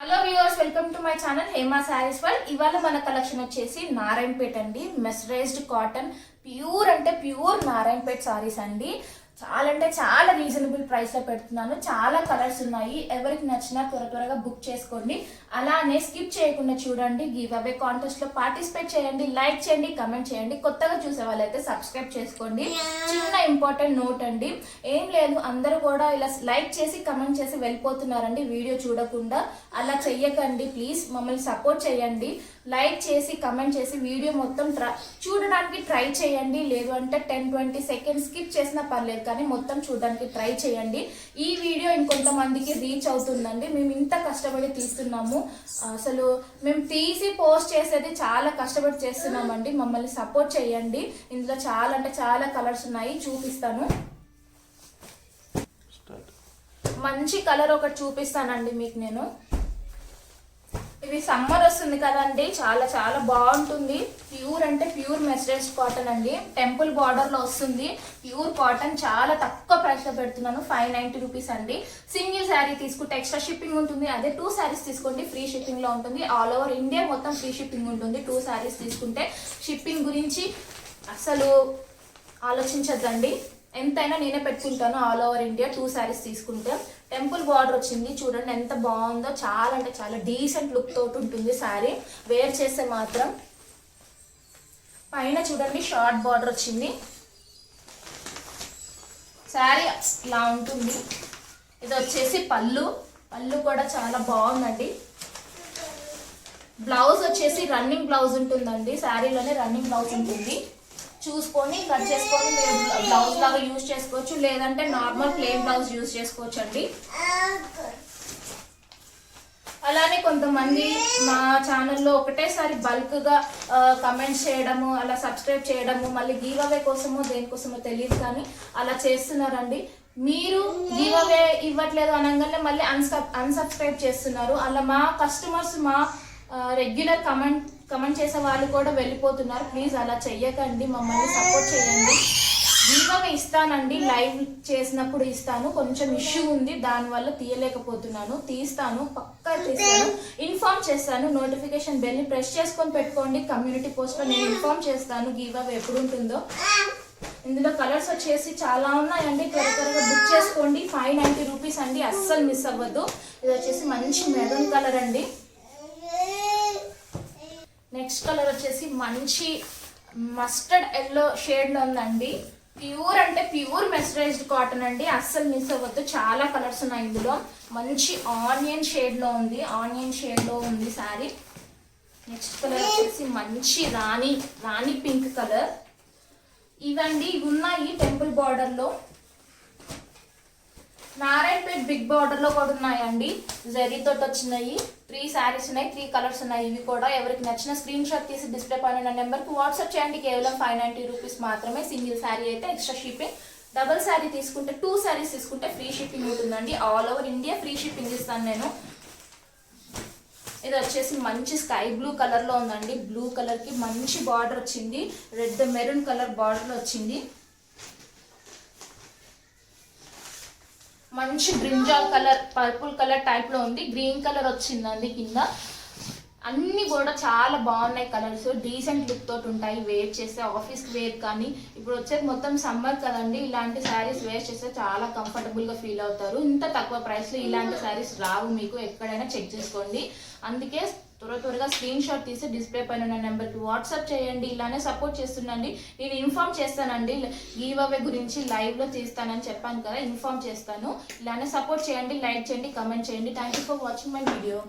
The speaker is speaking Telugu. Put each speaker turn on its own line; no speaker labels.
Hello viewers, welcome to my channel Hema saris world. ఇవాళ మన కలెక్షన్ వచ్చేసి నారాయణపేట అండి. మెస్రైజ్డ్ కాటన్ ప్యూర్ అంటే ప్యూర్ నారాయణపేట సారీస్ అండి. చాలా అంటే చాలా రీజనబుల్ ప్రైస్ లో పెడుతున్నాను. చాలా కలర్స్ ఉన్నాయి. ఎవరికి నచ్చినా త్వరగా బుక్ చేసుకోండి. అలానే స్కిప్ చేయకుండా చూడండి. గివ్ అవే కాంటెస్ట్ లో పార్టిసిపేట్ చేయండి, లైక్ చేయండి, కమెంట్ చేయండి. కొత్తగా చూసే వాళ్ళైతే సబ్స్క్రైబ్ చేసుకోండి. చిన్న ఇంపార్టెంట్ నోట్ అండి, ఏం లేదు, అందరూ కూడా ఇలా లైక్ చేసి కమెంట్ చేసి వెళ్ళిపోతున్నారండి వీడియో చూడకుండా. అలా చెయ్యకండి ప్లీజ్, మమ్మల్ని సపోర్ట్ చేయండి. లైక్ చేసి కమెంట్ చేసి వీడియో మొత్తం చూడడానికి ట్రై చేయండి. లేదు అంటే 10-20 సెకండ్స్ స్కిప్ చేసినా పర్లేదు, కానీ మొత్తం చూడడానికి ట్రై చేయండి. ఈ వీడియో ఇంకొంతమందికి రీచ్ అవుతుందండి. మేము ఇంత కష్టపడి తీస్తున్నాము. అసలు మేము తీసి పోస్ట్ చేసేది చాలా కష్టపడి చేస్తున్నామండి. మమ్మల్ని సపోర్ట్ చేయండి. ఇందులో చాలా అంటే చాలా కలర్స్ ఉన్నాయి, చూపిస్తాను. మంచి కలర్ ఒకటి చూపిస్తానండి మీకు నేను. ఇవి సమ్మర్ వస్తుంది కదండి, చాలా చాలా బాగుంటుంది. ప్యూర్ అంటే ప్యూర్ మెస్రైజ్డ్ కాటన్ అండి. టెంపుల్ బార్డర్ లో వస్తుంది. ప్యూర్ కాటన్ చాలా తక్కువ ప్రైస్ లో పెడుతున్నాను. 590 రూపీస్ అండి. సింగిల్ శారీ తీసుకుంటే ఎక్స్ట్రా షిప్పింగ్ ఉంటుంది. అదే 2 శారీస్ తీసుకోండి, ఫ్రీ షిప్పింగ్ లో ఉంటుంది. ఆల్ ఓవర్ ఇండియా మొత్తం ఫ్రీ షిప్పింగ్ ఉంటుంది. 2 శారీస్ తీసుకుంటే షిప్పింగ్ గురించి అసలు ఆలోచించద్దండి. ఎంతైనా నేనే పెట్టుకుంటాను ఆల్ ఓవర్ ఇండియా 2 శారీస్ తీసుకుంటే. టెంపుల్ బార్డర్ వచ్చింది చూడండి, ఎంత బాగుందో. చాలా అంటే చాలా డీసెంట్ లుక్ తోటి ఉంటుంది శారీ. వేర్ చేస్తే మాత్రం. పైన చూడండి షార్ట్ బార్డర్ వచ్చింది. శారీ ఇలా ఉంటుంది. ఇది వచ్చేసి పళ్ళు కూడా చాలా బాగుందండి. బ్లౌజ్ వచ్చేసి రన్నింగ్ బ్లౌజ్ ఉంటుందండి. శారీలోనే రన్నింగ్ బ్లౌజ్ ఉంటుంది. చూసుకొని కట్ చేసుకొని మీరు బ్లౌజ్ లాగా యూజ్ చేసుకోవచ్చు, లేదంటే నార్మల్ ప్లెయిన్ బ్లౌజ్ యూజ్ చేసుకోవచ్చు అండి. అలానే కొంతమంది మా ఛానల్లో ఒకటేసారి బల్క్గా కమెంట్స్ చేయడము, అలా సబ్స్క్రైబ్ చేయడము, మళ్ళీ గివ్ అవే కోసమో దేనికోసమో తెలియదు కానీ అలా చేస్తున్నారండి. మీరు గివ్ అవే ఇవ్వట్లేదు అనగానే మళ్ళీ అన్సబ్స్క్రైబ్ చేస్తున్నారు. అలా మా కస్టమర్స్, మా రెగ్యులర్ కమెంట్ చేసే వాళ్ళు కూడా వెళ్ళిపోతున్నారు. ప్లీజ్ అలా చెయ్యకండి, మమ్మల్ని సపోర్ట్ చేయండి. గివ్ అవే ఇస్తానండి, లైవ్ చేసినప్పుడు ఇస్తాను. కొంచెం ఇష్యూ ఉంది, దానివల్ల తీయలేకపోతున్నాను. తీస్తాను, పక్కా తీస్తాను, ఇన్ఫార్మ్ చేస్తాను. నోటిఫికేషన్ బెల్ని ప్రెస్ చేసుకొని పెట్టుకోండి. కమ్యూనిటీ పోస్ట్లో నేను ఇన్ఫార్మ్ చేస్తాను గివ్ అవే ఎప్పుడు ఉంటుందో. ఇందులో కలర్స్ వచ్చేసి చాలా ఉన్నాయండి. త్వరగా బుక్ చేసుకోండి. 590 రూపీస్ అండి, అస్సలు మిస్ అవ్వద్దు. ఇది వచ్చేసి మంచి మెరూన్ కలర్ అండి. నెక్స్ట్ కలర్ వచ్చేసి మంచి మస్టర్డ్ ఎల్లో షేడ్లో ఉందండి. ప్యూర్ అంటే ప్యూర్ మెస్రైజ్డ్ కాటన్ అండి, అస్సలు మిస్ అవ్వద్దు. చాలా కలర్స్ ఉన్నాయి ఇందులో. మంచి ఆనియన్ షేడ్లో ఉంది. ఆనియన్ షేడ్లో ఉంది శారీ. నెక్స్ట్ కలర్ వచ్చేసి మంచి రాణి పింక్ కలర్. ఇవండి ఇవి ఉన్నాయి టెంపుల్ బార్డర్లో. నారాయణపేట్ బిగ్ బార్డర్లో కూడా ఉన్నాయండి. జరీతో వచ్చినాయి. 3 శారీస్ ఉన్నాయి, 3 కలర్స్ ఉన్నాయి. ఇవి కూడా ఎవరికి నచ్చిన స్క్రీన్ షాట్ తీసి డిస్ప్లే పైన ఉన్న నెంబర్కి వాట్సాప్ చేయండి. కేవలం 590 రూపీస్ మాత్రమే. సింగిల్ శారీ అయితే ఎక్స్ట్రా షిప్పింగ్. డబుల్ శారీ తీసుకుంటే 2 శారీస్ తీసుకుంటే ఫ్రీ షిప్పింగ్ ఉంటుందండి. All over India free shipping ఇస్తాను నేను. ఇది వచ్చేసి మంచి స్కై బ్లూ కలర్లో ఉందండి. బ్లూ కలర్కి మంచి బార్డర్ వచ్చింది. రెడ్ మెరూన్ కలర్ బార్డర్లో వచ్చింది. మంచి brinjal colour, purple colour type లో ఉంది. గ్రీన్ కలర్ వచ్చిందండి కింద. అన్ని కూడా చాలా బాగున్నాయి కలర్స్. డీసెంట్ లుక్ తోటి ఉంటాయి. వేర్ చేస్తే ఆఫీస్ వేర్ కానీ, ఇప్పుడు వచ్చేది మొత్తం సమ్మర్ కదండి, ఇలాంటి శారీస్ వేర్ చేస్తే చాలా కంఫర్టబుల్ గా ఫీల్ అవుతారు. ఇంత తక్కువ ప్రైస్ లో ఇలాంటి శారీస్ రావు మీకు, ఎక్కడైనా చెక్ చేసుకోండి. అందుకే త్వరగా స్క్రీన్ షాట్ తీసి డిస్ప్లే పైన ఉన్న నెంబర్కి వాట్సాప్ చేయండి. ఇలానే సపోర్ట్ చేస్తుండండి. నేను ఇన్ఫార్మ్ చేస్తానండి, గివ్ అవే గురించి లైవ్లో తీస్తానని చెప్పాను కదా, ఇన్ఫార్మ్ చేస్తాను. ఇలానే సపోర్ట్ చేయండి, లైక్ చేయండి, కమెంట్ చేయండి. Thank you for watching my video.